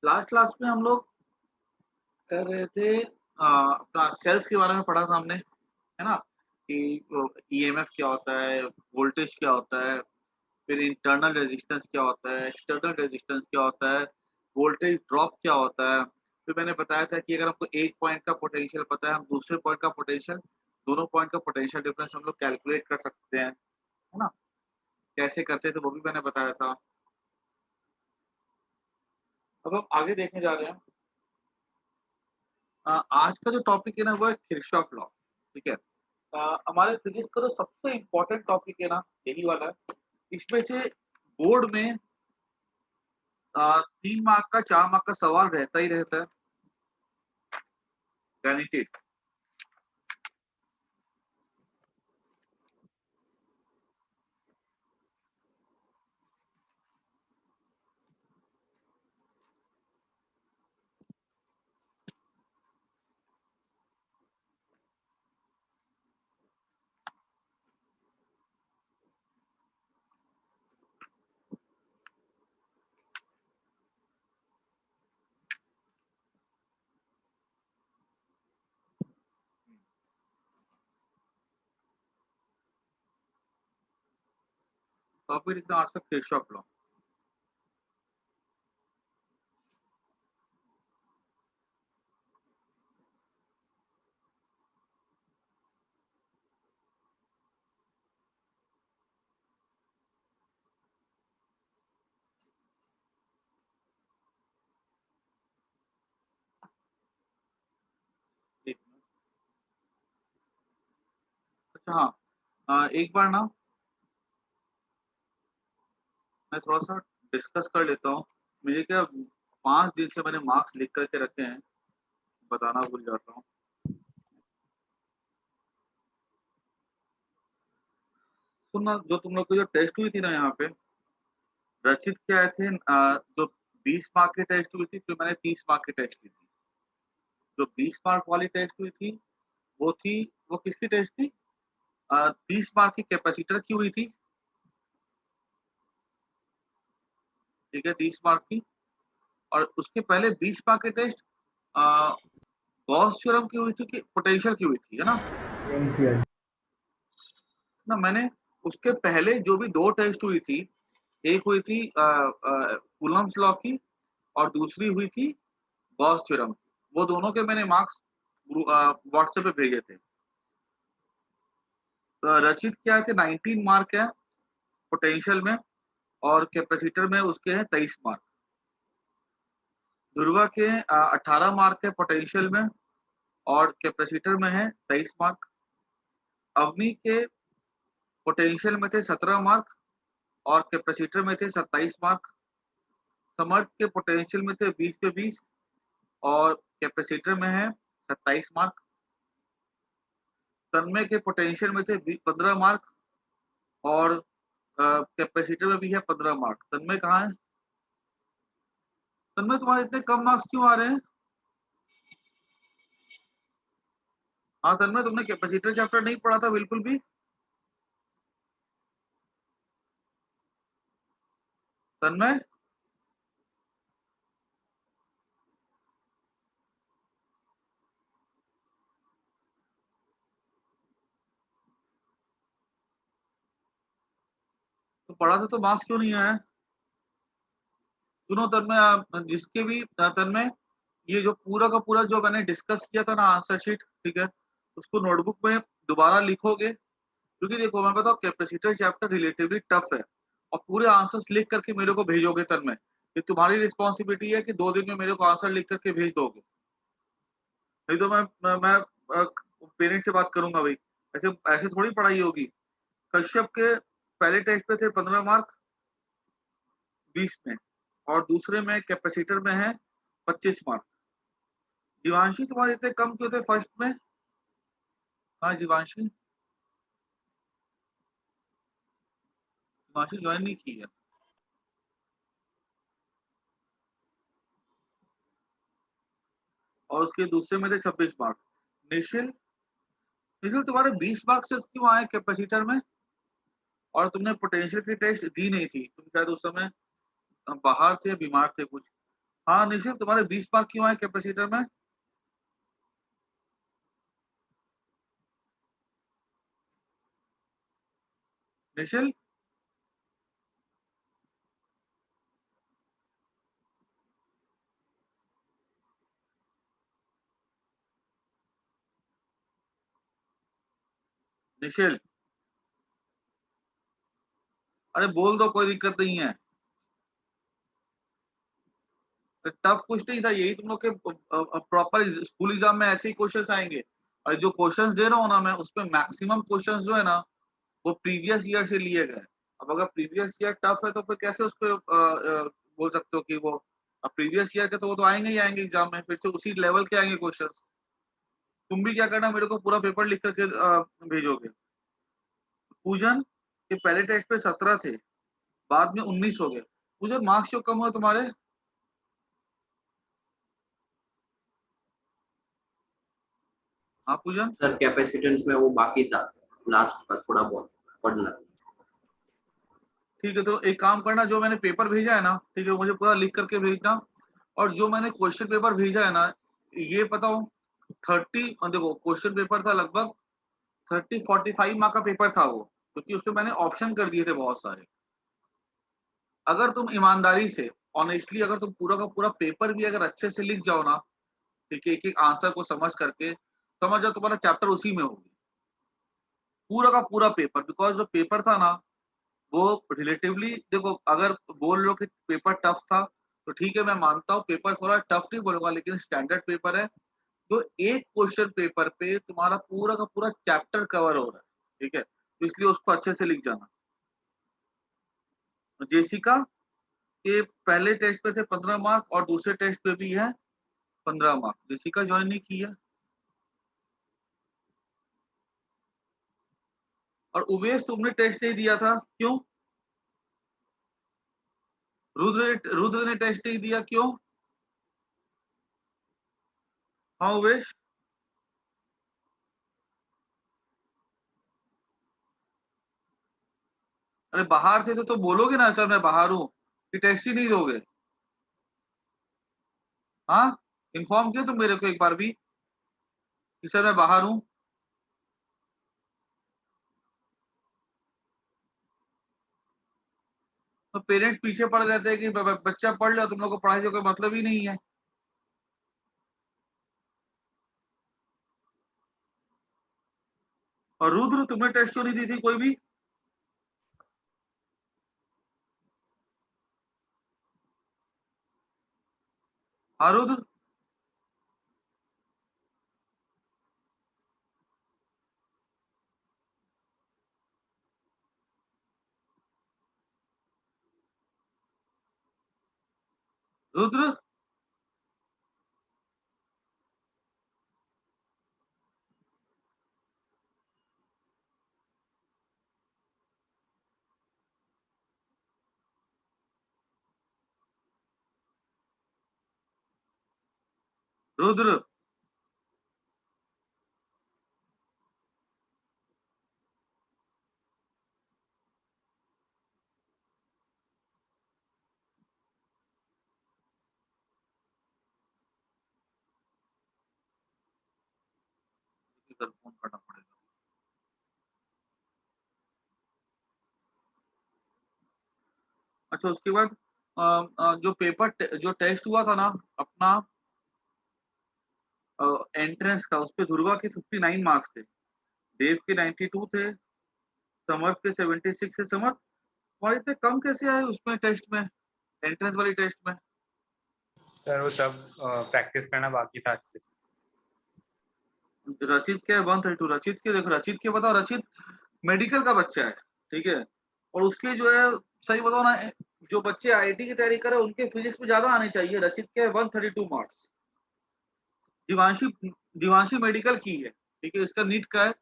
Last class में हम लोग कर रहे थे अपना सेल्स के बारे में पढ़ा था हमने, है ना? कि ईएमएफ क्या होता है, वोल्टेज क्या होता है, फिर इंटरनल रेजिस्टेंस क्या होता है, एक्सटर्नल रेजिस्टेंस क्या होता है, वोल्टेज ड्रॉप क्या होता है। फिर मैंने बताया था कि अगर हमको एक पॉइंट का पोटेंशियल पता है, हम दूसरे पॉइंट का पोटेंशियल दोनों पॉइंट का पोटेंशियल डिफरेंस हम लोग कैलकुलेट कर सकते हैं, है ना? कैसे करते थे वो भी मैंने बताया था। अब हम आगे देखने जा रहे हैं। आज का जो टॉपिक है ना वो है किरचॉफ लॉ, ठीक है? हमारे फिजिक्स का जो सबसे इम्पोर्टेंट टॉपिक है ना यही वाला है। इसमें से बोर्ड में 3 मार्क का 4 मार्क का सवाल रहता ही रहता है, गारंटीड। टॉपिक लिखना आज का किरचॉफ लॉ। एक मिनट। अच्छा हाँ, एक बार ना मैं थोड़ा-सा डिस्कस कर लेता हूँ। मेरे क्या 5 दिन से मैंने मार्क्स लिख कर के रखे हैं, बताना भूल जाता हूँ। तो ना जो तुम लोग की जो टेस्ट हुई थी ना यहाँ पे, रचित के आए थे जो 20 मार्क की टेस्ट हुई थी, फिर मैंने 30 मार्क की टेस्ट की थी। जो 20 मार्क वाली टेस्ट हुई थी, वो थी वो किसकी टेस्ट थी? 30 मार्क की कैपेसिटर की हुई थी, ठीक है? 30 मार्क की। और उसके पहले 20 मार्क की टेस्ट अ, गॉस थ्योरम की हुई थी कि पोटेंशियल की हुई थी, है ना? ना मैंने उसके पहले जो भी 2 टेस्ट हुई थी, एक हुई थी कूलम्ब्स लॉ की और दूसरी हुई थी गॉस थ्योरम की। वो दोनों के मैंने मार्क्स व्हाट्सएप पे भेजे थे। रचित के आए थे 19 मार्क है पोटेंशियल में और कैपेसिटर में उसके हैं 23 मार्क। ध्रुवा के 18 मार्क है पोटेंशियल में और कैपेसिटर में है 23 मार्क। अवनी के पोटेंशियल में थे 17 मार्क और कैपेसिटर में थे 27 मार्क। समर्थ के पोटेंशियल में थे 20 के 20 और कैपेसिटर में है 27 मार्क। तन्मय के पोटेंशियल में थे 15 मार्क और कैपेसिटर में भी है 15 मार्क। तन्मय कहाँ है? तन्मय तुम्हारे इतने कम मार्क्स क्यों आ रहे हैं? हाँ तन्मय, तुमने कैपेसिटर चैप्टर नहीं पढ़ा था बिल्कुल भी? तन्मय, तो पढ़ा था तो मार्क्स क्यों नहीं आया? सुनो तन्मय, जिसके भी तन्मय, ये जो पूरा का पूरा जो मैंने डिस्कस किया था ना आंसर शीट, ठीक है? उसको नोटबुक में दोबारा लिखोगे, क्योंकि देखो मैं बताऊँ कैपेसिटर चैप्टर रिलेटिवली टफ है और पूरे आंसर्स लिख करके मेरे को भेजोगे तन्मय। ये तुम्हारी रिस्पॉन्सिबिलिटी है कि 2 दिन में मेरे को आंसर लिख करके भेज दोगे। नहीं तो मैं पेरेंट्स से बात करूँगा भई। ऐसे ऐसे थोड़ी पढ़ाई होगी। कश्यप के पहले टेस्ट पे थे 15 मार्क 20 में और दूसरे में कैपेसिटर में है 25 मार्क। जीवांशी तुम्हारे इतने कम क्यों थे फर्स्ट में? हाँ, जीवांशी, जीवांशी जॉइन नहीं की है। और उसके दूसरे में थे 26 मार्क। निशिल, निशिल तुम्हारे 20 मार्क सिर्फ क्यों आए कैपेसिटर में? और तुमने पोटेंशियल की टेस्ट दी नहीं थी। तुम शायद उस समय बाहर थे, बीमार थे कुछ। हाँ निशिल, तुम्हारे 20 मार्क क्यों आए कैपेसिटर में? निशिल, निशिल, अरे बोल दो, कोई दिक्कत नहीं है। टफ कुछ नहीं था, यही तुम लोग के प्रॉपर स्कूल एग्जाम में ऐसे ही क्वेश्चंस आएंगे। और जो क्वेश्चंस दे रहा हूँ ना मैं, उसमें मैक्सिमम क्वेश्चंस जो है ना, वो प्रीवियस ईयर से लिए गए। अब अगर प्रीवियस ईयर टफ है तो फिर कैसे उसको बोल सकते हो कि वो प्रीवियस ईयर के, तो वो तो आएंगे ही आएंगे एग्जाम में, फिर से उसी लेवल के आएंगे क्वेश्चंस। तुम भी क्या करना, मेरे को पूरा पेपर लिख करके भेजोगे। पूजन के पहले टेस्ट पे 17 थे, बाद में 19 हो गए। पूजन मार्क्स क्यों कम हुए तुम्हारे? हाँ पूजन, सर कैपेसिटेंस में वो बाकी था, लास्ट का थोड़ा बहुत पढ़ना। ठीक है, तो एक काम करना, जो मैंने पेपर भेजा है ना, ठीक है, मुझे पूरा लिख करके भेजना। और जो मैंने क्वेश्चन पेपर भेजा है ना, ये बताओ 30, देखो क्वेश्चन पेपर था लगभग 30-45 मार्क का पेपर था वो, क्योंकि उसमें मैंने ऑप्शन कर दिए थे बहुत सारे। अगर तुम ईमानदारी से, ऑनेस्टली, अगर तुम पूरा का पूरा पेपर भी अगर अच्छे से लिख जाओ ना, ठीक है, एक एक आंसर को समझ करके, समझ जाओ तुम्हारा चैप्टर उसी में होगी, पूरा का पूरा पेपर। बिकॉज जो पेपर था ना, वो रिलेटिवली, देखो अगर बोल लो कि पेपर टफ था, तो ठीक है, मैं मानता हूँ पेपर थोड़ा टफ नहीं बोलूंगा, लेकिन स्टैंडर्ड पेपर है। तो एक क्वेश्चन पेपर पे तुम्हारा पूरा का पूरा चैप्टर कवर हो रहा है, ठीक है, तो इसलिए उसको अच्छे से लिख जाना। जेसिका के पहले टेस्ट पे थे 15 मार्क, और दूसरे टेस्ट पे भी है 15 मार्क। जेसिका ज्वाइन नहीं की है। और उमेश, तुमने टेस्ट नहीं दिया था, क्यों? रुद्र ने टेस्ट नहीं दिया, क्यों? हाँ उमेश, अरे बाहर थे तो बोलोगे ना सर मैं बाहर हूँ, कि टेस्ट ही नहीं दोगे? हाँ, इन्फॉर्म किया तुम मेरे को एक बार भी कि सर मैं बाहर हूँ? तो पेरेंट्स पीछे पड़ रहते हैं कि बच्चा पढ़ ले, तुम लोग को पढ़ाई से कोई मतलब ही नहीं है। और रुद्र, तुमने टेस्ट क्यों नहीं दी थी कोई भी? हाँ रुद्र, रुद्र, रुद्र, इधर फोन करना पड़ेगा। अच्छा, उसके बाद जो पेपर जो टेस्ट हुआ था ना अपना एंट्रेंस का, उस पे ध्रुवा के 59 मार्क्स थे, देव के 92 थे, समर्थ के 76 है। समर्थ, तुम्हारे इतने कम कैसे आए उसमें टेस्ट में, एंट्रेंस वाली टेस्ट में? सर वो सब प्रैक्टिस करना बाकी था अच्छे से। रचित के 132, रचित के देखो, रचित के बताओ, रचित मेडिकल का बच्चा है, ठीक है, और उसके जो है, सही बताओ ना, जो बच्चे आईआईटी की तैयारी कर रहे हैं उनके फिजिक्स में ज्यादा आने चाहिए। रचित के 132 मार्क्स। दिवांशी, दिवांशी मेडिकल की है, ठीक है, इसका नीट का है,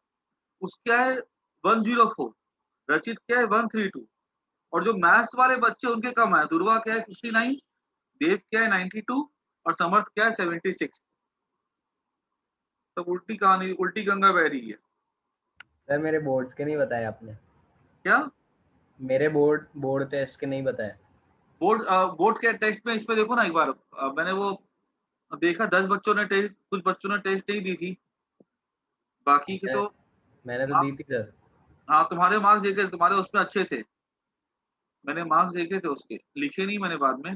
उसका है 104, रचित क्या है 132। और जो मैथ्स वाले बच्चे उनके कम है, दुर्वा क्या है 59, देव क्या है 92, और समर्थ क्या है 76। सब उल्टी कहानी, उल्टी गंगा बह रही है। सर मेरे बोर्ड्स के नहीं बताए आपने। क्या? मेरे बोर्ड टेस्ट के नहीं बताए। बोर्ड के टेस्ट में इसमें देखो ना एक बार, मैंने वो देखा 10 बच्चों ने टेस्ट, कुछ बच्चों ने टेस्ट नहीं दी थी, बाकी के तो मैंने तो दी मार्क्स, थी सर। हाँ तुम्हारे मार्क्स देखे, तुम्हारे उसमें अच्छे थे, मैंने मार्क्स देखे थे उसके, लिखे नहीं मैंने बाद में।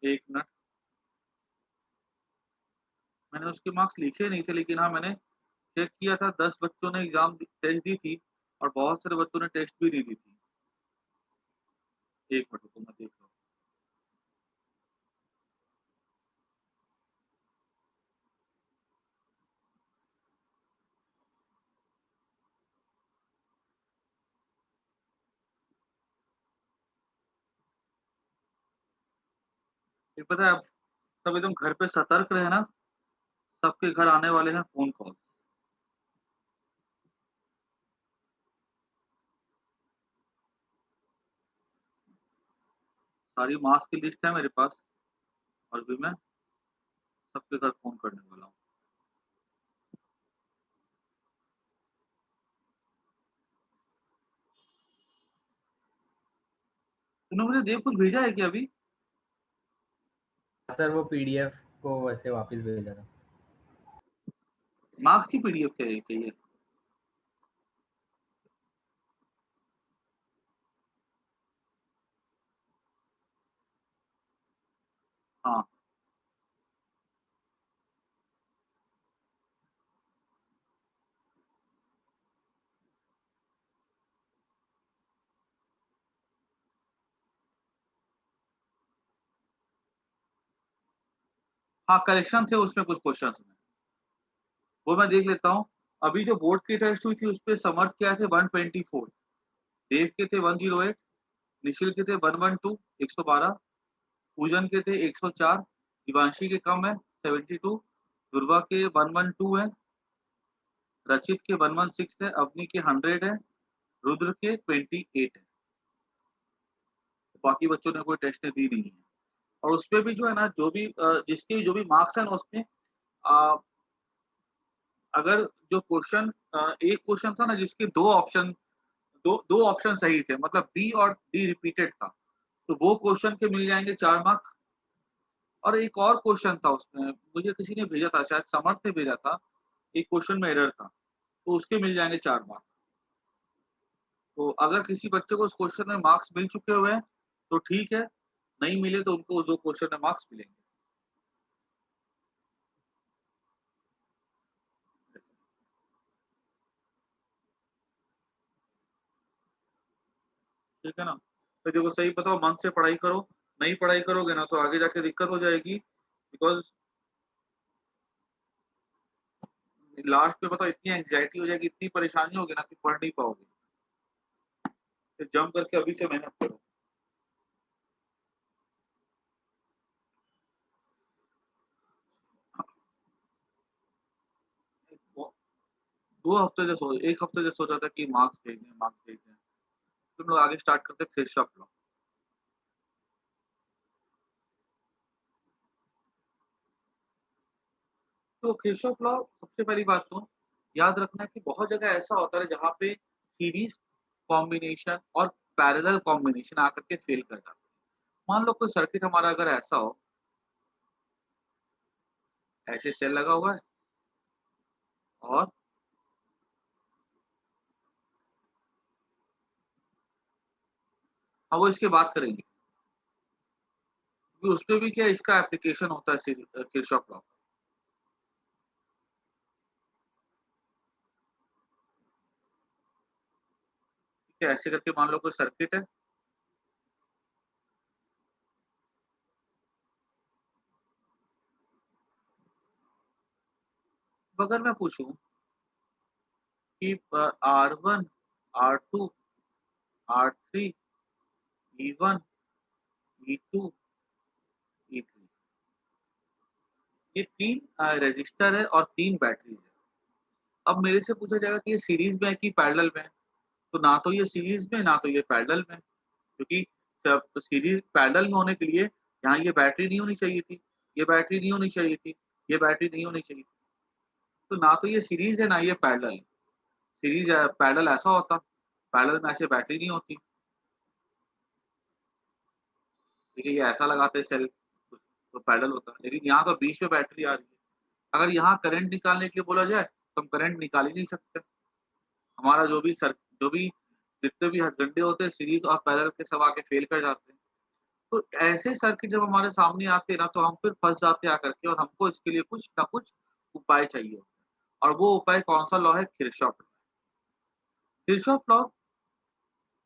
एक मिनट, मैंने उसके मार्क्स लिखे नहीं थे, लेकिन हाँ मैंने चेक किया था, 10 बच्चों ने एग्जाम टेस्ट दी थी और बहुत सारे बच्चों ने टेस्ट भी नहीं दी थी। एक मिनट रुको, मैं देख रहा हूँ। ये पता है, अब सब एकदम घर पे सतर्क रहे ना, सबके घर आने वाले हैं फोन कॉल। सारी मार्क्स की लिस्ट है मेरे पास, और भी मैं सबके घर फोन करने वाला हूँ। तूने मुझे देव कुछ भेजा है क्या अभी? सर वो पीडीएफ को वैसे वापस भेजा था। मार्क्स की पीडीएफ चाहिए? हाँ हाँ, करेक्शन थे उसमें कुछ क्वेश्चन में, वो मैं देख लेता हूँ। अभी जो बोर्ड की टेस्ट हुई थी उस पे समर्थ के आए थे 124, देव के थे 108, निखिल के थे 112 112, पूजन के थे 104, दिवांशी के कम है 72, दुर्वा के 112 है, रचित के 116 है, अवनी के 100 है, रुद्र के 28 है। बाकी बच्चों ने कोई टेस्ट दी नहीं है। और उसपे भी जो है ना, जो भी जिसके जो भी मार्क्स है ना उसमें, अ, अगर जो क्वेश्चन, एक क्वेश्चन था ना जिसके दो ऑप्शन सही थे, मतलब बी और डी रिपीटेड था, तो वो क्वेश्चन के मिल जाएंगे 4 मार्क। और एक और क्वेश्चन था उसमें, मुझे किसी ने भेजा था, शायद समर्थ ने भेजा था, एक क्वेश्चन में एरर था, तो उसके मिल जाएंगे 4 मार्क। तो अगर किसी बच्चे को उस क्वेश्चन में मार्क्स मिल चुके हुए हैं तो ठीक है, नहीं मिले तो उनको उस दो क्वेश्चन में मार्क्स मिलेंगे। ठीक है ना? तो देखो, सही बताओ, मन से पढ़ाई करो, नहीं पढ़ाई करोगे ना तो आगे जाके दिक्कत हो जाएगी, बिकॉज लास्ट में बताओ इतनी एंग्जाइटी हो जाएगी, इतनी परेशानी होगी ना कि पढ़ नहीं पाओगे। तो जम करके अभी से मेहनत करो। दो हफ्ते से एक हफ्ते से सोचा था कि मार्क्स भेजने, मार्क्स भेजने, तुम लोग आगे स्टार्ट करते फिर शफ लो। तो केशव लॉ, सबसे पहली बात तो याद रखना कि बहुत जगह ऐसा होता है जहाँ पे सीरीज कॉम्बिनेशन और पैरेलल कॉम्बिनेशन आकर के फेल कर जाता है। मान लो कोई सर्किट हमारा अगर ऐसा हो, ऐसे सेल लगा हुआ है और अब वो इसके बात करेंगे, क्योंकि उसमें भी क्या इसका एप्लीकेशन होता है किरचॉफ लॉ। ठीक है, ऐसे करके मान लो कोई सर्किट है, तो अगर मैं पूछूं कि R1 R2 R3 E1 E2 E3, ये 3 रजिस्टर है और 3 बैटरी है। अब मेरे से पूछा जाएगा कि ये सीरीज में है कि पैरेलल में है, तो ना तो ये सीरीज में, ना तो ये पैरेलल में, क्योंकि सीरीज पैरेलल में होने के लिए यहाँ ये बैटरी नहीं होनी चाहिए थी, ये बैटरी नहीं होनी चाहिए थी, ये बैटरी नहीं होनी चाहिए थी। तो ना तो ये सीरीज है ना ये पैरेलल। सीरीज पैरेलल ऐसा होता, पैरेलल में ऐसे बैटरी नहीं होती। ठीक है, ये ऐसा लगाते हैं सेल तो पैरेलल होता है, लेकिन यहाँ तो बीच में बैटरी आ रही है। अगर यहाँ करंट निकालने के लिए बोला जाए तो हम करंट निकाल ही नहीं सकते। हमारा जो भी जितने भी डंडे होते हैं सीरीज और पैरेलल के सब आके फेल कर जाते हैं। तो ऐसे सर्किट जब हमारे सामने आते हैं ना तो हम फिर फँस जाते हैं आकर के, और हमको इसके लिए कुछ ना कुछ उपाय चाहिए होता है। और वो उपाय कौन-सा लॉ है? Kirchhoff law. किरचॉफ लॉ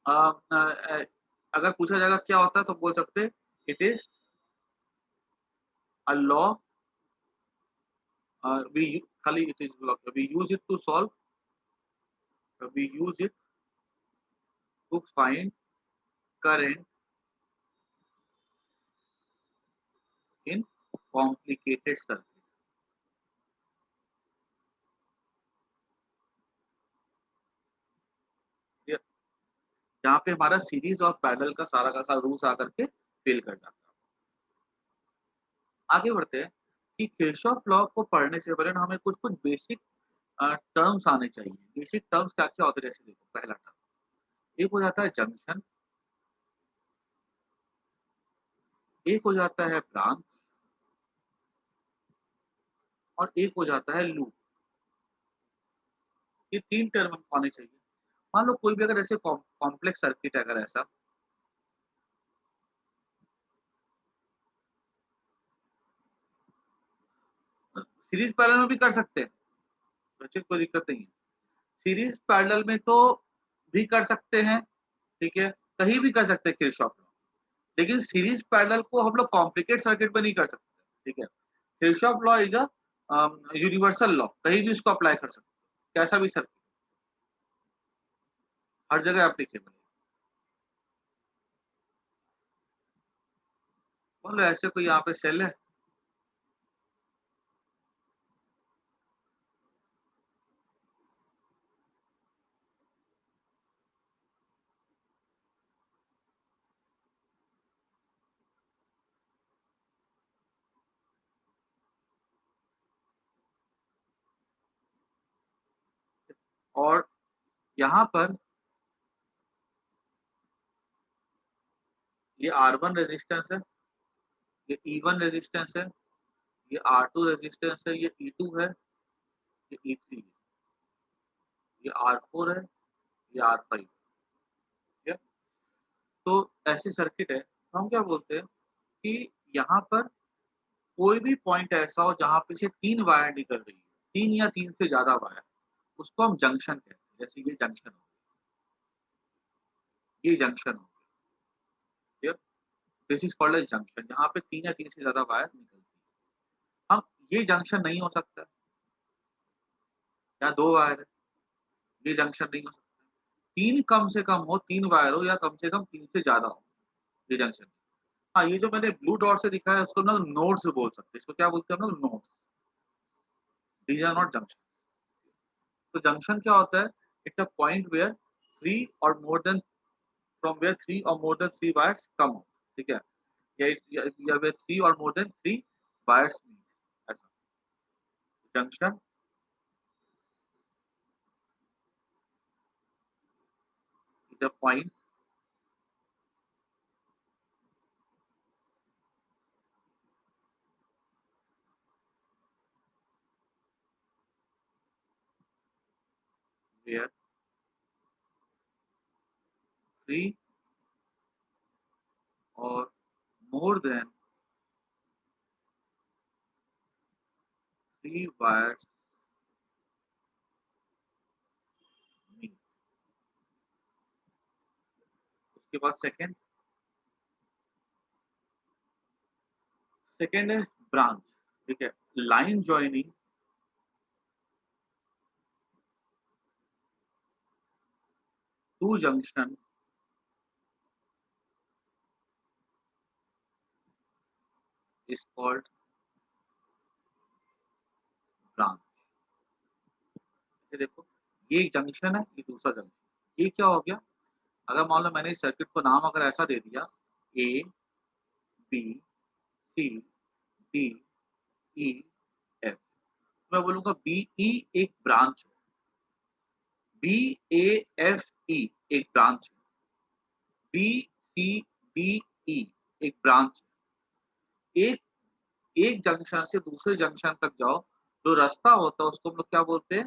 अ अगर पूछा जाएगा क्या होता है तो बोल सकते हैं इट इज़ अ लॉ खाली it is law we use it to solve we use it to find current in complicated circuit. ये जहाँ पे हमारा सीरीज और पैरेलल का सारा रूल्स आकर के फेल कर जाता है। आगे बढ़ते हैं कि किरचॉफ लॉ को पढ़ने से पहले ना हमें कुछ-कुछ बेसिक टर्म्स आने चाहिए। बेसिक टर्म्स क्या-क्या होते हैं? जैसे देखो पहला टर्म, एक हो जाता है जंक्शन, एक हो जाता है ब्रांच और एक हो जाता है लूप। ये 3 टर्म हमको आने चाहिए। मान लो कोई भी अगर ऐसे कॉम्प्लेक्स सर्किट है अगर ऐसा, सीरीज पैरेलल में भी कर सकते हैं, वैसे कोई दिक्कत नहीं है। सीरीज पैरेलल में तो भी कर सकते हैं, ठीक है? कहीं भी कर सकते हैं किरचॉफ लॉ। लेकिन सीरीज पैरेलल को हम लोग कॉम्प्लिकेट सर्किट में नहीं कर सकते, ठीक है? Kirchhoff law is a universal law, कहीं भी इसको अप्लाई कर सकते हैं, कैसा भी सर्किट, हर जगह एप्लीकेबल है। मान लो ऐसे कोई यहाँ पे सेल है, और यहाँ पर ये R1 रेजिस्टेंस है, ये E1 रेजिस्टेंस है, ये R2 रेजिस्टेंस है, ये E2 है, ये E3 है, ये R4 है, ये R5 है, ठीक है? तो ऐसी सर्किट है, तो हम क्या बोलते हैं कि यहाँ पर कोई भी पॉइंट ऐसा हो जहाँ पे से 3 वायर निकल रही है, 3 या 3 से ज़्यादा वायर, उसको हम जंक्शन कहते हैं। जैसे ये जंक्शन हो गया, ये जंक्शन हो गया, ठीक है? This is called as junction, जहाँ पे 3 या 3 से ज़्यादा वायर निकलती है। अब ये जंक्शन नहीं हो सकता है, या 2 वायर है, ये जंक्शन नहीं हो सकता है। 3 कम से कम हो, 3 वायर हो या कम से कम 3 से ज़्यादा हो, ये जंक्शन। हाँ, ये जो मैंने ब्लू डॉट से दिखाया है उसको ना नोड्स बोल सकते हैं। इसको क्या बोलते हैं हम लोग? Nodes. These are not junction. तो जंक्शन क्या होता है? इट्स अ पॉइंट वेयर 3 और मोर देन फ्रॉम वेयर 3 और मोर देन 3 वायर्स कम हो, ठीक है? या वेयर 3 और मोर देन 3 वायर्स मीट, ऐसा। Junction is a point where 3 और मोर देन 3 वायर्स मीट। उसके बाद सेकंड है ब्रांच, ठीक है? Line joining 2 junction is called branch. ये देखो, ये एक जंक्शन है, ये दूसरा जंक्शन। ये क्या हो गया? अगर मान लो मैंने इस सर्किट को नाम अगर ऐसा दे दिया ए, B, C, D, E, F, मैं बोलूँगा बीई एक ब्रांच है, BAFE एक ब्रांच है, BCDE एक ब्रांच, एक एक जंक्शन से दूसरे जंक्शन तक जाओ, जो रास्ता होता है उसको हम लोग क्या बोलते हैं?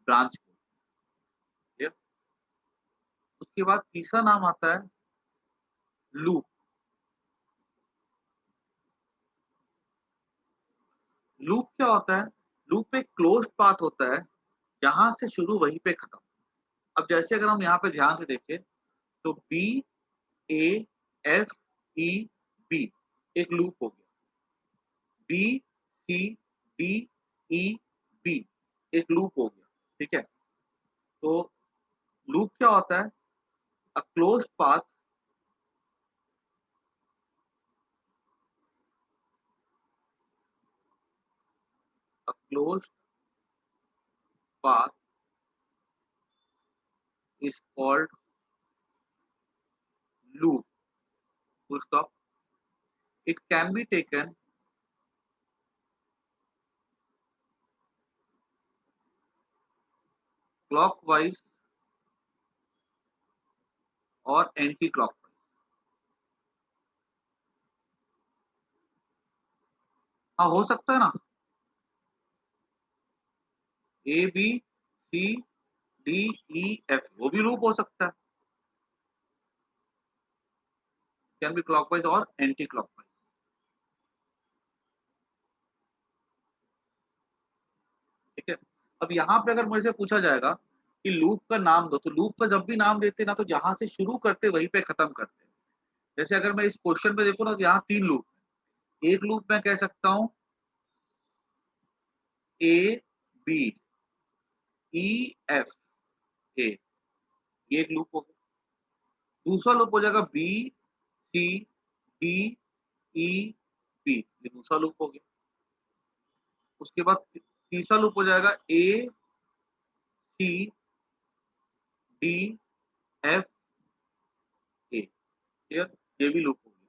ब्रांच बोलते हैं। उसके बाद तीसरा नाम आता है लूप। लूप क्या होता है? लूप एक क्लोज्ड पाथ होता है, जहां से शुरू वहीं पे खत्म। अब जैसे अगर हम यहाँ पे ध्यान से देखें तो B A F E B एक लूप हो गया। B C D E B एक लूप हो गया। ठीक है, तो लूप क्या होता है? A closed path a closed path is called loop. Full stop. It can be taken clockwise और एंटी क्लॉकवाइज। हाँ, हो सकता है ना, A B C D E F वो भी लूप हो सकता है। कैन बी क्लॉकवाइज और एंटी क्लॉकवाइज। ठीक है, अब यहाँ पे अगर मुझे से पूछा जाएगा कि लूप का नाम दो, तो लूप का जब भी नाम देते ना तो जहां से शुरू करते वहीं पे खत्म करते हैं। जैसे अगर मैं इस क्वेश्चन पे देखूँ ना तो यहाँ 3 लूप है। एक लूप मैं कह सकता हूँ A B E F A, ये एक लूप हो गया। दूसरा लूप हो जाएगा B C D E B, ये दूसरा लूप हो गया। उसके बाद तीसरा लूप हो जाएगा A C D F A, clear, ये भी लूप हो गया।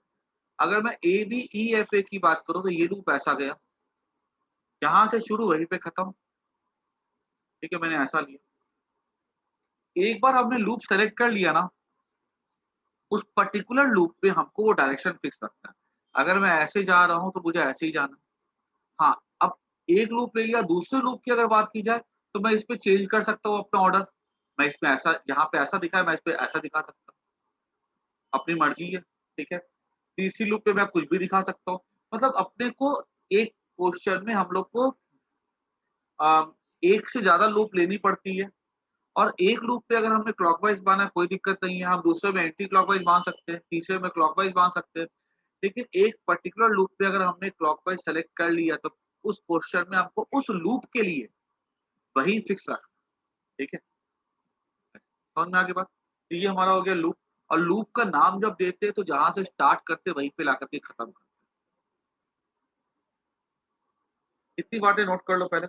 अगर मैं A B E F A की बात करूं तो ये लूप ऐसा गया, जहां से शुरू वहीं पे खत्म। ठीक है, मैंने ऐसा लिया। एक बार हमने लूप सेलेक्ट कर लिया ना, उस पर्टिकुलर लूप पे हमको वो डायरेक्शन फिक्स रखना है। अगर मैं ऐसे जा रहा हूं तो मुझे ऐसे ही जाना। हाँ, अब एक लूप ले लिया, दूसरे लूप की अगर बात की जाए तो मैं इस पे चेंज कर सकता हूँ अपना ऑर्डर। मैं इसमें ऐसा, जहाँ पे ऐसा दिखा है मैं इस पे ऐसा दिखा सकता हूँ, अपनी मर्जी है। ठीक है, तीसरी लूप पे मैं कुछ भी दिखा सकता हूँ। मतलब अपने को एक क्वेश्चन में हम लोग को एक से ज्यादा लूप लेनी पड़ती है। और एक लूप पे अगर हमें क्लॉकवाइज बांधना है कोई दिक्कत नहीं है, हम दूसरे में एंटी क्लॉकवाइज बांध सकते हैं, तीसरे में क्लॉकवाइज बांध सकते हैं। लेकिन एक पर्टिकुलर लूप पे अगर हमने क्लॉकवाइज सेलेक्ट कर लिया तो उस क्वेश्चन में हमको उस लूप के लिए वही फिक्स रखना। ठीक है, समझ में आगे बात? तो ये हमारा हो गया लूप। और लूप का नाम जब देते हैं तो जहां से स्टार्ट करते वहीं पे ला करके खत्म करते। इतनी बातें नोट कर लो पहले।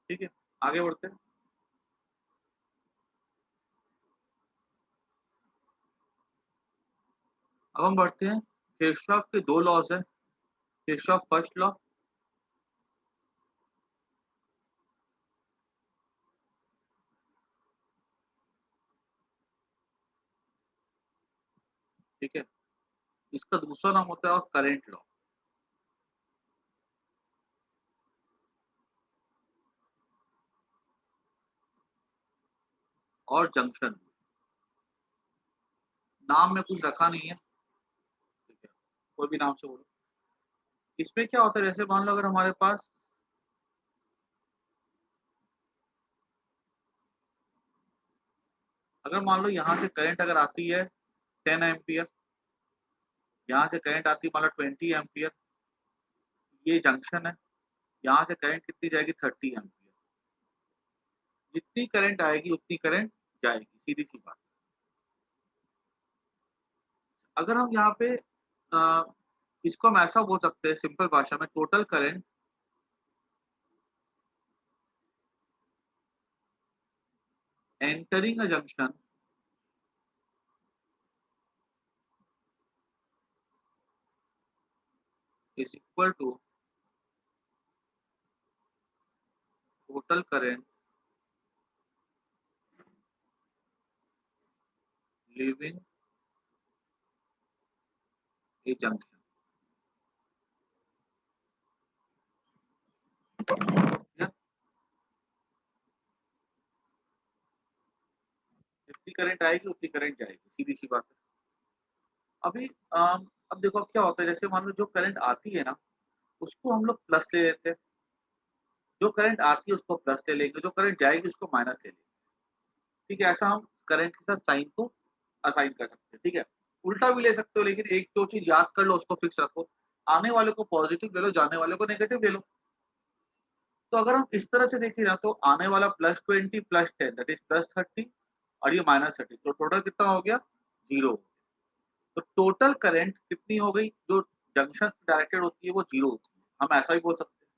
ठीक है, आगे बढ़ते हैं। अब हम बढ़ते हैं, किरचॉफ के 2 लॉज है। किरचॉफ फर्स्ट लॉ, ठीक है, इसका दूसरा नाम होता है और करंट लॉ और जंक्शन। नाम में कुछ रखा नहीं है, ठीक है, कोई भी नाम से बोलो। इसमें क्या होता है, जैसे मान लो अगर हमारे पास अगर मान लो यहाँ से करंट अगर आती है 10 एम्पियर, यहाँ से करंट आती है मान लो 20 एम्पियर, ये जंक्शन है, यहाँ से करंट कितनी जाएगी 30 एम्पियर। जितनी करंट आएगी उतनी करंट जाएगी, सीधी सी बात। अगर हम यहाँ पे इसको हम ऐसा बोल सकते हैं सिंपल भाषा में, total current entering a junction is equal to total current leaving a junction। जितनी करंट आएगी उतनी करंट जाएगी, सीधी सी बात है। अभी अब देखो अब क्या होता है, जैसे मान लो जो करंट आती है ना उसको हम लोग प्लस ले लेते हैं, जो करंट आती है उसको प्लस ले लेंगे, जो करंट जाएगी उसको माइनस ले लेंगे। ठीक है, ऐसा हम करंट के साथ साइन को असाइन कर सकते हैं। ठीक है, उल्टा भी ले सकते हो, लेकिन एक दो चीज याद कर लो, उसको फिक्स रखो। आने वाले को पॉजिटिव ले लो, जाने वाले को नेगेटिव ले लो। तो अगर हम इस तरह से देखें ना तो आने वाला +20 +10 दैट इज +30 और ये -30, तो टोटल कितना हो गया 0। तो टोटल करंट कितनी हो गई, जो जंक्शन डायरेक्टेड होती है वो 0 होती है, हम ऐसा भी बोल सकते हैं।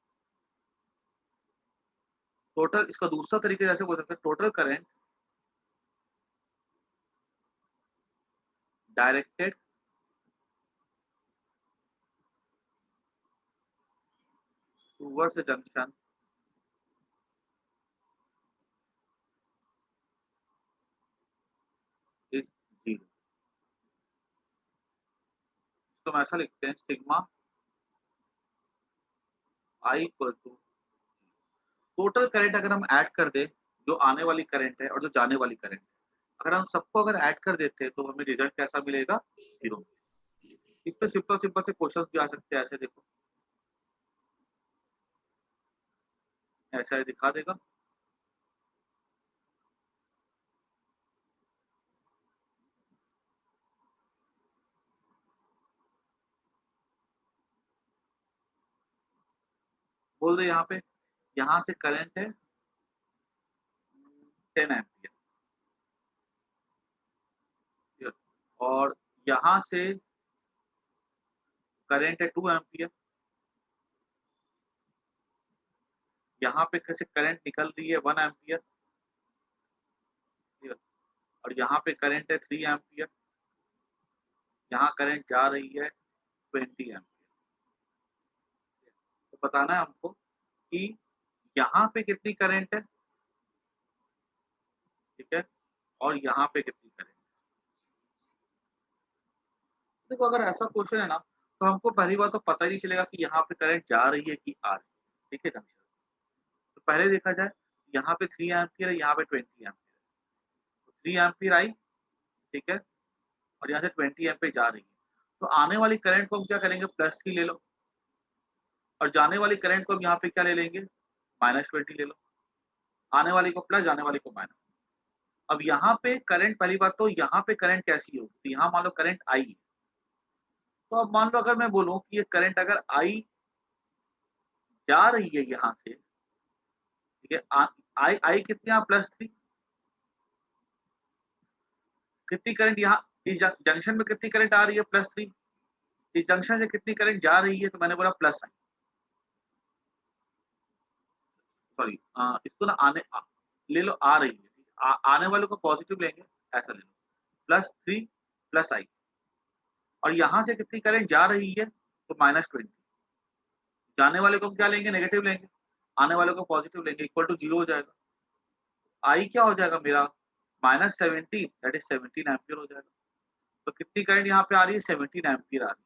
टोटल, इसका दूसरा तरीके जैसे बोल सकते हैं, total current directed towards a junction is 0। तो हम ऐसा लिखते हैं sigma I equal to total current अगर हम ऐड कर दें, जो आने वाली करंट है और जो जाने वाली करंट है, अगर हम सबको अगर ऐड कर देते हैं तो हमें रिजल्ट कैसा मिलेगा 0। इस पे सिंपल सिंपल से क्वेश्चन भी आ सकते हैं, ऐसे देखो, ऐसा दिखा देगा। बोल दे यहाँ पे, यहाँ से करंट है 10 एम्पियर और यहाँ से करंट है 2 एम्पियर। यहाँ पे कैसे करंट निकल रही है 1 एम्पियर और यहाँ पे करंट है 3 एम्पियर। यहाँ करंट जा रही है 20 एम्पियर। तो बताना है हमको कि यहाँ पे कितनी करंट है, ठीक है, और यहाँ पे कितनी करंट। देखो अगर ऐसा क्वेश्चन है ना तो हमको पहली बात तो पता ही नहीं चलेगा कि यहाँ पे करंट जा रही है कि आ रही है। ठीक है जंक्शन, तो पहले देखा जाए यहाँ पे 3 एम्पियर है, यहाँ पे 20 एम्पियर है, तो 3 एम्पियर आई, ठीक है, और यहाँ से 20 एम्पियर जा रही है। तो आने वाली करंट को हम क्या करेंगे, +3 ले लो, और जाने वाली करंट को हम यहाँ पे क्या ले लेंगे, -20 ले लो। आने वाली को प्लस, जाने वाली को माइनस। अब यहाँ पे करंट, पहली बात तो यहाँ पे करंट कैसी होगी, तो यहाँ मान लो करंट आई है, तो अब मान लो अगर मैं बोलूँ कि ये करंट अगर आई जा रही है यहाँ से, ठीक है, आई आई कितने यहाँ +3, कितनी करंट यहाँ इस जंक्शन में कितनी करंट आ रही है +3, इस जंक्शन से कितनी करंट जा रही है, तो मैंने बोला प्लस आई, सॉरी इसको ना ले लो आ रही है, आने वाले को पॉजिटिव लेंगे, ऐसा ले लो +3 +i, और यहाँ से कितनी करंट जा रही है तो -20, जाने वाले को हम क्या लेंगे, नेगेटिव लेंगे, आने वाले को पॉजिटिव लेंगे, इक्वल टू 0 हो जाएगा। आई क्या हो जाएगा मेरा -17 दैट इज 17 एम्पियर हो जाएगा। तो कितनी करंट यहाँ पे आ रही है, 17 एम्पियर आ रही है।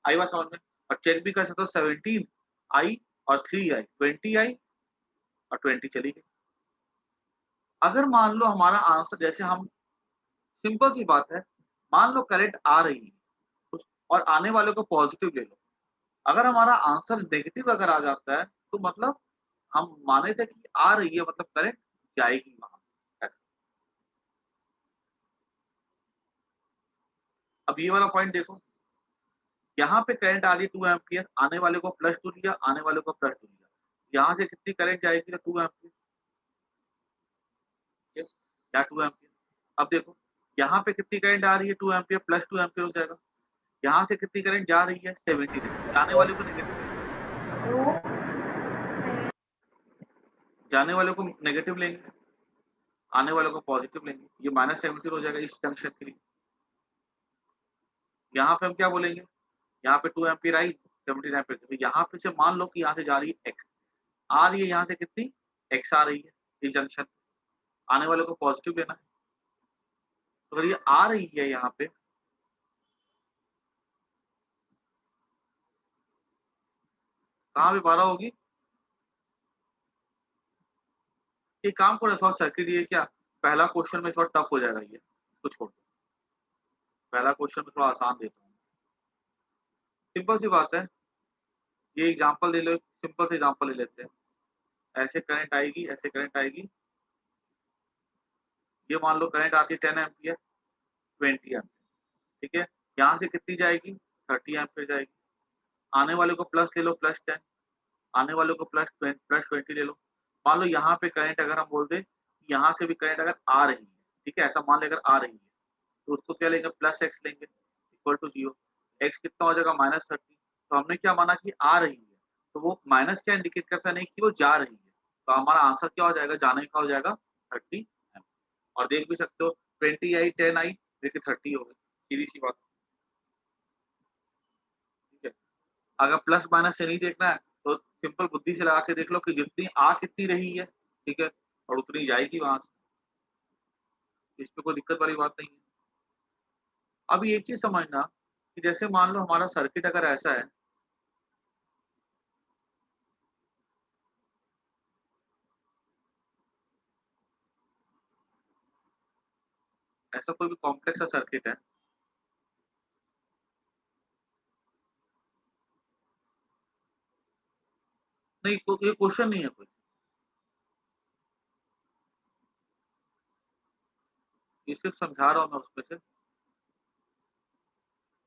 आई बात समझ में, और चेक भी कर सकते हो, 17 आई और 3 आई, 20 आई और 20 चली गई। अगर मान लो हमारा आंसर, जैसे हम सिंपल सी बात है, मान लो करंट आ रही है और आने वाले को पॉजिटिव ले लो, अगर हमारा आंसर नेगेटिव अगर आ जाता है तो मतलब हम माने थे कि आ रही है, मतलब करंट जाएगी वहां। अब ये वाला पॉइंट देखो, यहाँ पे करंट आ रही है 2 एम्पियर, आने वाले को +2 लिया, आने वाले को +2 लिया। यहाँ से कितनी करंट जाएगी? तो 2 एम्पियर, ठीक है? या 2 एम्पियर। अब देखो यहाँ पे कितनी करंट आ रही है? 2 एम्पियर प्लस 2 एम्पियर हो जाएगा। यहाँ से कितनी करंट जा रही है? 70 लेंगे। जाने वाले को नेगेटिव लेंगे, जाने वाले को नेगेटिव लेंगे, आने वाले को पॉजिटिव लेंगे। ये -70 हो जाएगा इस जंक्शन के लिए। यहाँ पे हम क्या बोलेंगे? यहाँ पे 2 एम्पियर आई, 17 एम्पियर। तो यहाँ पे से मान लो कि यहाँ से जा रही है x, आ रही है यहाँ से कितनी? x आ रही है इस जंक्शन पे, आने वाले को पॉजिटिव लेना है। तो अगर ये आ रही है यहाँ पे, कहाँ पे 12 होगी? एक काम करो, थोड़ा सर्किट ये क्या पहला क्वेश्चन में थोड़ा टफ हो जाएगा, ये इसको छोड़ दो। पहला क्वेश्चन में थोड़ा आसान देता हूँ। सिंपल सी बात है, ये एग्जांपल ले लो, सिंपल से एग्जांपल ले लेते हैं। ऐसे करंट आएगी, ऐसे करंट आएगी। ये मान लो करंट आती है 10 एम्पियर, 20 एम्पियर, ठीक है? यहाँ से कितनी जाएगी? 30 एम्पियर जाएगी। आने वाले को प्लस ले लो, +10, आने वाले को +20 ले लो। मान लो यहाँ पे करंट अगर हम बोल दें, यहाँ से भी करंट अगर आ रही है, ठीक है? ऐसा मान लें अगर आ रही है, तो उसको क्या लेंगे? +x लेंगे, इक्वल टू 0। x कितना हो जाएगा? -30। तो हमने क्या माना कि आ रही है, तो वो माइनस क्या इंडिकेट करता है? नहीं कि वो जा रही है। तो हमारा आंसर क्या हो जाएगा? जाने का हो जाएगा 30 एम्पीयर। और देख भी सकते हो 20 आई, 10 आई, देखिए 30 हो गई, सीधी सी बात, ठीक है? अगर प्लस माइनस से नहीं देखना है तो सिंपल बुद्धि से लगा के देख लो कि जितनी आ कितनी रही है, ठीक है? और उतनी जाएगी वहां से, इसमें कोई दिक्कत वाली बात नहीं है। अब एक चीज समझना कि जैसे मान लो हमारा सर्किट अगर ऐसा है, ऐसा कोई भी कॉम्प्लेक्स सा सर्किट है, नहीं तो ये क्वेश्चन नहीं है कोई, ये सिर्फ समझा रहा हूँ मैं उसमें से।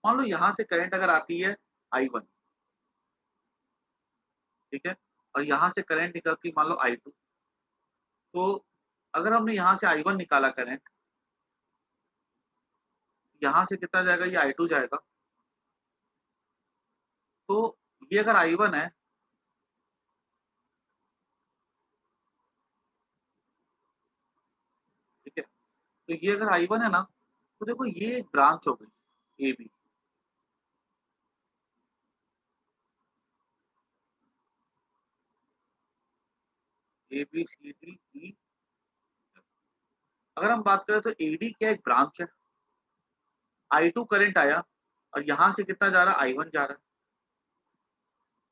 मान लो यहाँ से करंट अगर आती है I1, ठीक है? और यहाँ से करंट निकलती मान लो I2। तो अगर हमने यहाँ से I1 निकाला करंट, यहाँ से कितना जाएगा? ये I2 जाएगा। तो ये अगर I1 है, ठीक है? तो ये अगर I1 है ना, तो देखो ये एक ब्रांच हो गई AB, ABCDE। अगर हम बात करें तो AD क्या एक ब्रांच है? I2 करंट आया और यहाँ से कितना जा रहा है? I1 जा रहा है।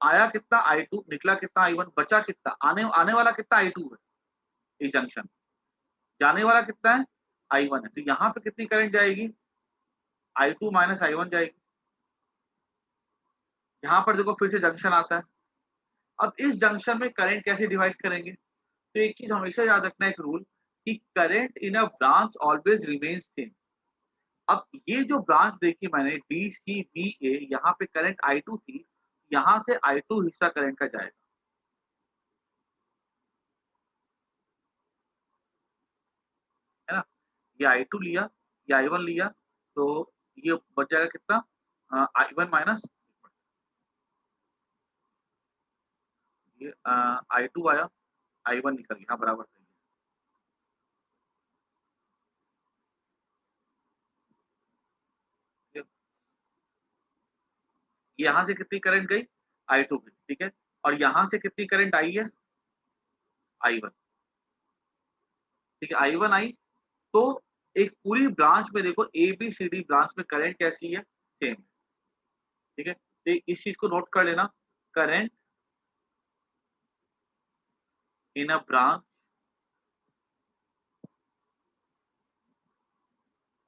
आया कितना? I2, निकला कितना? I1, बचा कितना? आने आने वाला कितना? I2 है इस जंक्शन, जाने वाला कितना है? I1 है। तो यहाँ पे कितनी करंट जाएगी? I2 माइनस I1 जाएगी। यहाँ पर देखो फिर से जंक्शन आता है। अब इस जंक्शन में करंट कैसे डिवाइड करेंगे? तो एक चीज हमेशा याद रखना, एक रूल, कि current in a branch always remains same. अब ये जो ब्रांच देखी मैंने DCBA, यहाँ पे करंट I2 थी, यहाँ से I2 हिस्सा करंट का जाएगा, है ना? ये I2 लिया, ये I1 लिया, तो ये बच जाएगा कितना? I1 माइनस ये I2 आया, I1 निकल गया, हाँ बराबर सही है। ये यहाँ से कितनी करंट गई? I2 गई, ठीक है? और यहाँ से कितनी करंट आई है? I1, ठीक है? I1 आई, तो एक पूरी ब्रांच में देखो ABCD ब्रांच में करंट कैसी है? सेम, ठीक है? तो इस चीज को नोट कर लेना, current in a branch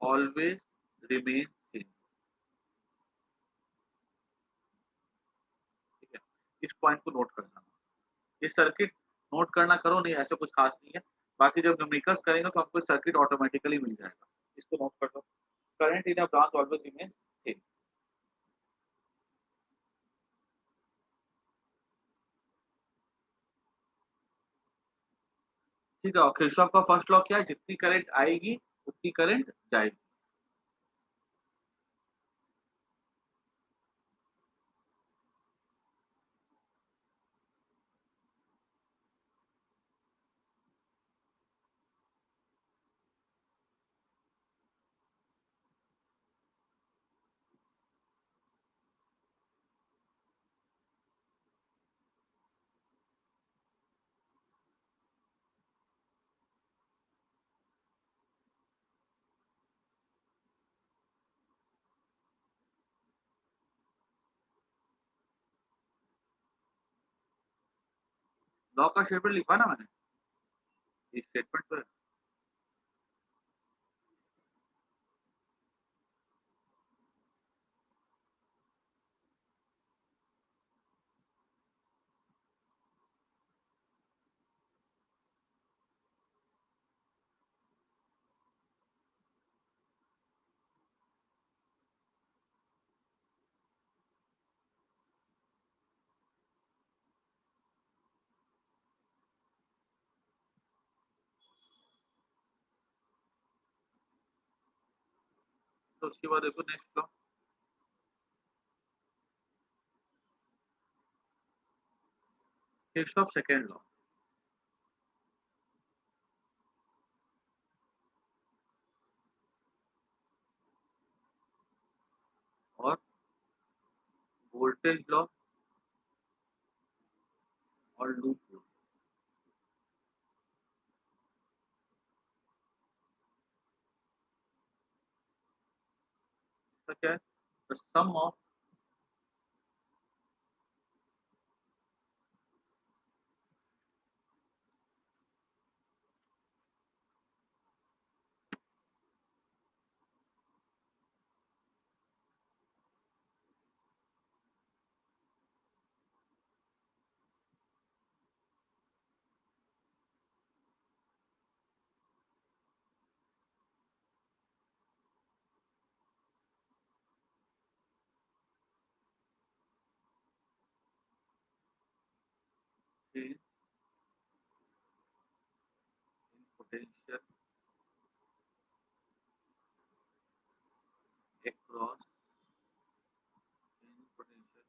always remain same, ठीक है? इस पॉइंट को नोट कर लेना। ये सर्किट नोट करना करो नहीं, ऐसा कुछ खास नहीं है। बाकी जब न्यूमेरिकल्स करेंगे तो आपको सर्किट ऑटोमेटिकली मिल जाएगा। इसको नोट कर दो, current in a branch always remains same. ठीक है, और किरचॉफ का फर्स्ट लॉ क्या है, जितनी करंट आएगी उतनी करंट जाएगी। लॉ का स्टेटमेंट लिखा ना मैंने, ये स्टेटमेंट तो है। तो उसके बाद देखो next law, Kirchhoff second law. और वोल्टेज लॉ और लूप लॉ। इसका क्या है, the sum of change in potential across change potential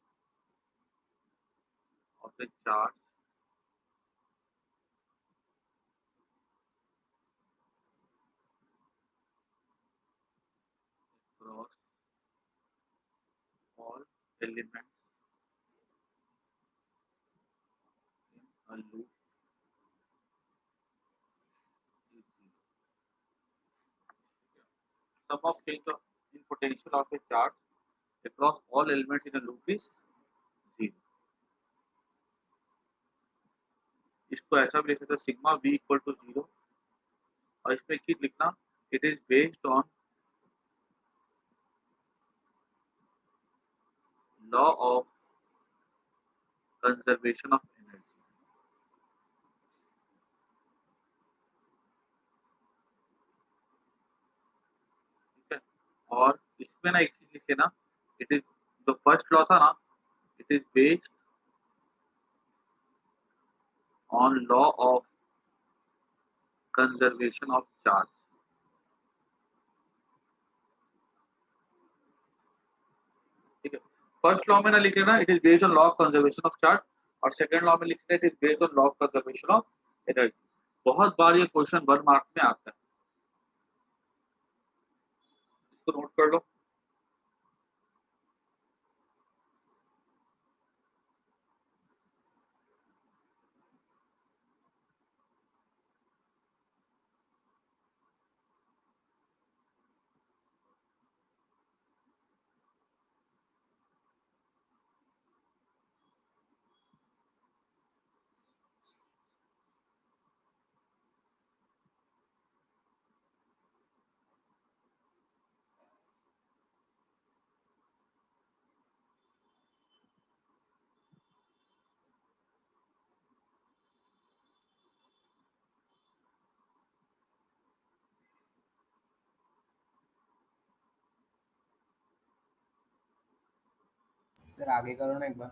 of the charge across all elements in a loop is zero. Sum of change in potential of a charge across all elements in a loop is zero. इसको ऐसा भी लिख सकते हैं, sigma v equal to zero. और इसमें एक चीज लिखना, it is based on law of conservation of energy. ठीक है, और इसमें ना एक चीज लिखे ना, इट इज, जो फर्स्ट लॉ था ना, it is based on law of conservation of charge. ठीक है, फर्स्ट लॉ में ना लिखे ना, it is based on law of conservation of charge, और सेकंड लॉ में लिखना, it is based on law of conservation of energy. बहुत बार ये क्वेश्चन 1 मार्क में आता है, इसको नोट कर लो। सर आगे करो ना एक बार।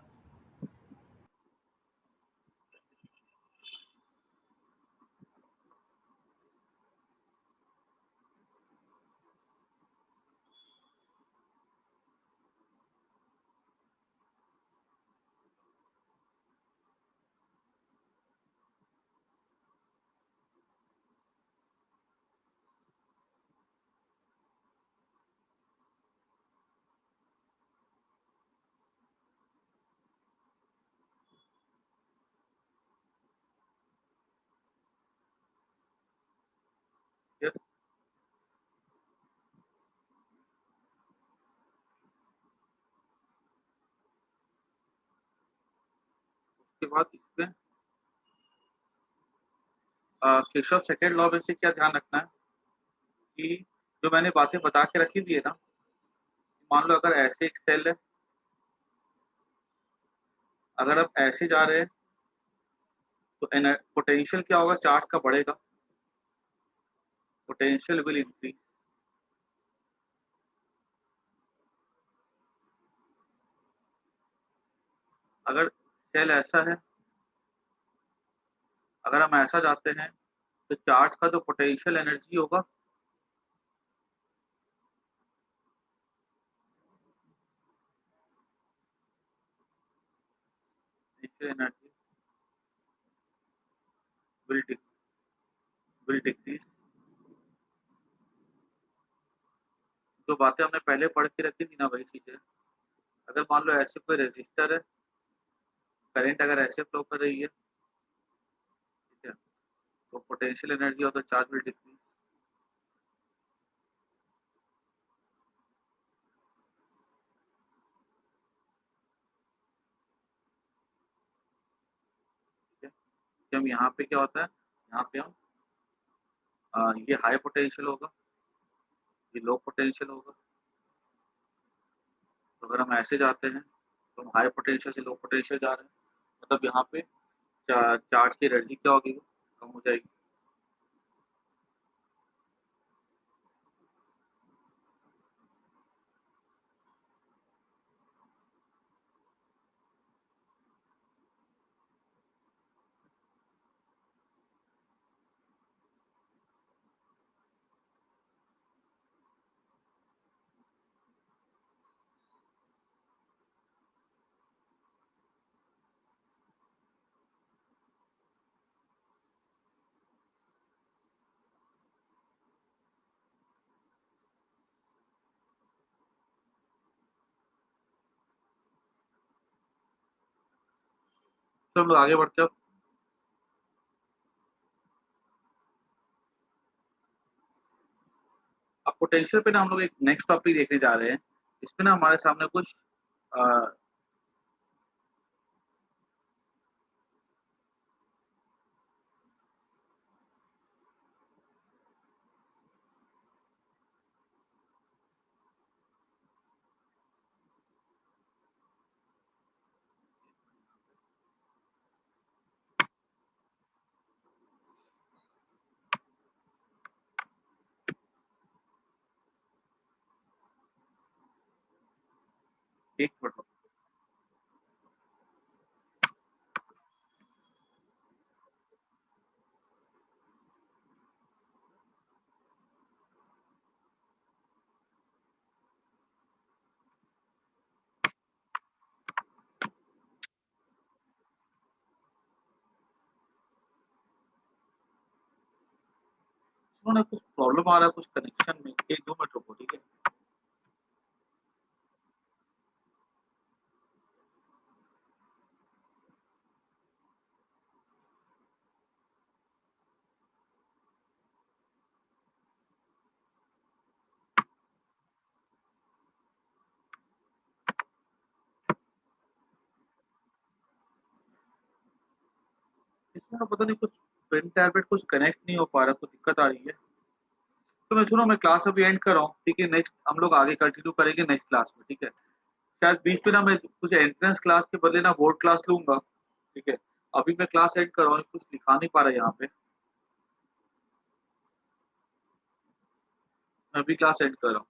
बाद इसमें किरचॉफ सेकंड लॉ में से क्या ध्यान रखना है कि जो मैंने बातें बता के रखी हुई है ना, मान लो अगर ऐसे एक सेल है, अगर आप ऐसे जा रहे हैं तो पोटेंशियल क्या होगा, चार्ज का बढ़ेगा, पोटेंशियल विल इंक्रीज। अगर सेल ऐसा है, अगर हम ऐसा जाते हैं तो चार्ज का जो पोटेंशियल एनर्जी होगा एनर्जी विल डिक्रीज। जो बातें हमने पहले पढ़ के रखी थी ना, वही चीजें। अगर मान लो ऐसे कोई रेजिस्टर है, करंट अगर ऐसे फ्लो कर रही है, ठीक है, तो पोटेंशियल एनर्जी और द चार्ज विल डिक्रीज। कि हम यहाँ पे क्या होता है, यहाँ पे हम ये हाई पोटेंशियल होगा, ये लो पोटेंशियल होगा। तो अगर हम ऐसे जाते हैं तो हम हाई पोटेंशियल से लो पोटेंशियल जा रहे हैं, मतलब यहाँ पे चार्ज की एनर्जी क्या होगी, वो कम हो जाएगी। तो हम लोग आगे बढ़ते हैं। अब पोटेंशियल पे ना हम लोग एक नेक्स्ट टॉपिक देखने जा रहे हैं। इसमें ना हमारे सामने कुछ एक मिनट, उन्होंने कुछ प्रॉब्लम आ रहा है कुछ कनेक्शन में, 1-2 मिनट रुको, ठीक है। इसमें ना पता नहीं कुछ पेन टैबलेट कुछ कनेक्ट नहीं हो पा रहा, कुछ दिक्कत आ रही है। तो मैं सुनो, मैं क्लास अभी एंड कर रहा हूँ, ठीक है। नेक्स्ट हम लोग आगे कंटिन्यू करेंगे नेक्स्ट क्लास में, ठीक है। शायद बीच में ना मैं कुछ एंट्रेंस क्लास के बदले ना बोर्ड क्लास लूंगा, ठीक है। अभी मैं क्लास एंड कर रहा हूँ, कुछ लिखा नहीं पा रहा यहाँ पे, मैं अभी क्लास एंड कर रहा हूँ।